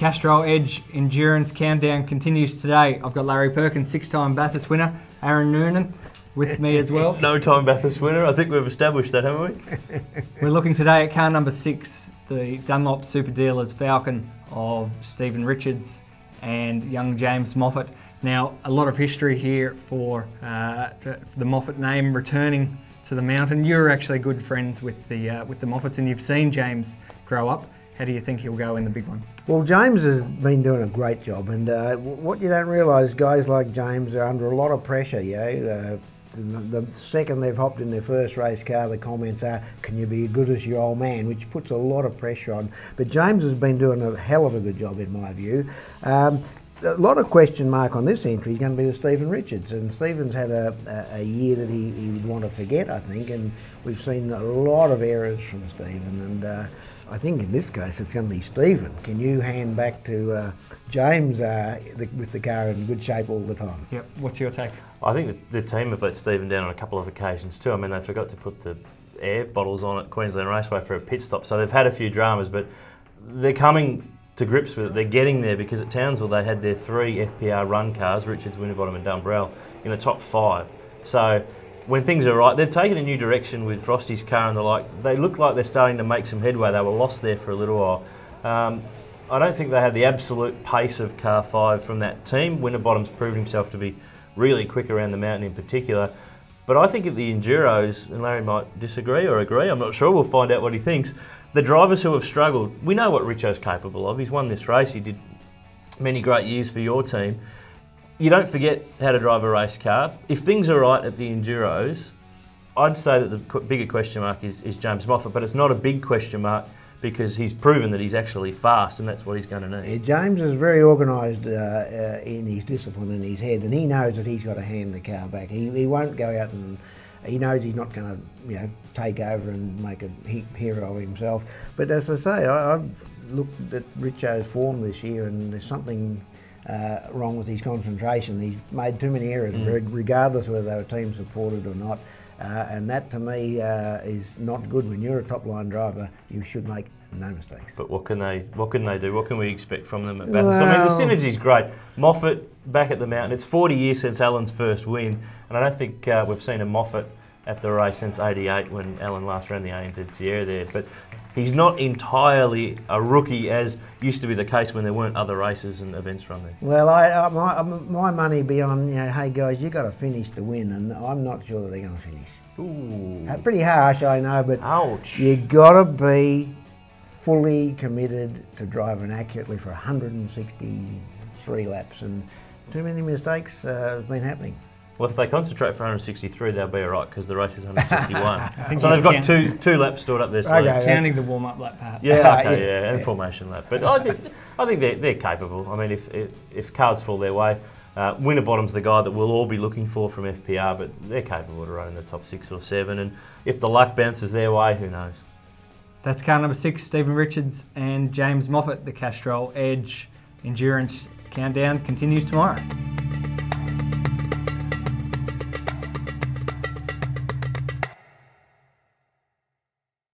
Castrol Edge Endurance Countdown continues today. I've got Larry Perkins, 6-time Bathurst winner, Aaron Noonan with me as well. No-time Bathurst winner. I think we've established that, haven't we? We're looking today at car number 6, the Dunlop Super Dealers Falcon of Stephen Richards and young James Moffat. Now, a lot of history here for the Moffat name returning to the mountain. You're actually good friends with the Moffats, and you've seen James grow up. How do you think he'll go in the big ones? Well, James has been doing a great job, and what you don't realise, guys like James are under a lot of pressure. The second they've hopped in their first race car, the comments are, "Can you be as good as your old man?" which puts a lot of pressure on. But James has been doing a hell of a good job, in my view. A lot of question mark on this entry is going to be with Stephen Richards, and Stephen's had a year that he would want to forget, I think, and we've seen a lot of errors from Stephen, and I think in this case it's going to be Stephen. Can you hand back to James with the car in good shape all the time? Yep. What's your take? I think the team have let Stephen down on a couple of occasions too. I mean, they forgot to put the air bottles on at Queensland Raceway for a pit stop, so they've had a few dramas, but they're coming to grips with it. They're getting there, because at Townsville they had their 3 FPR run cars, Richards, Winterbottom and Dumbrell, in the top 5. So when things are right, they've taken a new direction with Frosty's car and the like. They look like they're starting to make some headway. They were lost there for a little while. I don't think they have the absolute pace of car 5 from that team. Winterbottom's proven himself to be really quick around the mountain in particular. But I think at the Enduros, and Larry might disagree or agree, I'm not sure, we'll find out what he thinks. The drivers who have struggled, we know what Richo's capable of. He's won this race, he did many great years for your team. You don't forget how to drive a race car. If things are right at the Enduros, I'd say that the bigger question mark is James Moffat, but it's not a big question mark because he's proven that he's actually fast, and that's what he's going to need. Yeah, James is very organised in his discipline in his head, and he knows that he's got to hand the car back. He won't go out and he knows he's not going to, take over and make a hero of himself. But as I say, I've looked at Richo's form this year, and there's something wrong with his concentration. He's made too many errors, regardless of whether they were team supported or not. And that to me is not good. When you're a top line driver, you should make no mistakes. But what can they do? What can we expect from them at Bathurst? I mean, the synergy's great. Moffat back at the mountain. It's 40 years since Alan's first win, and I don't think we've seen a Moffat at the race since '88 when Alan last ran the ANZ Sierra there. But he's not entirely a rookie, as used to be the case when there weren't other races and events run there. Well, my money be on, hey guys, you got to finish to win, and I'm not sure that they're going to finish. Ooh. Pretty harsh, I know, but ouch. You got to be fully committed to driving accurately for 163 laps, and too many mistakes have been happening. Well, if they concentrate for 163, they'll be all right, because the race is 161. So they've got two laps stored up their sleeve. Okay, counting the warm-up lap, perhaps. Yeah, okay, yeah, and formation lap. But I think they're capable. I mean, if cards fall their way, Winterbottom's the guy that we'll all be looking for from FPR, but they're capable to run in the top 6 or 7. And if the luck bounces their way, who knows? That's car number 6, Stephen Richards and James Moffat. The Castrol Edge Endurance Countdown continues tomorrow.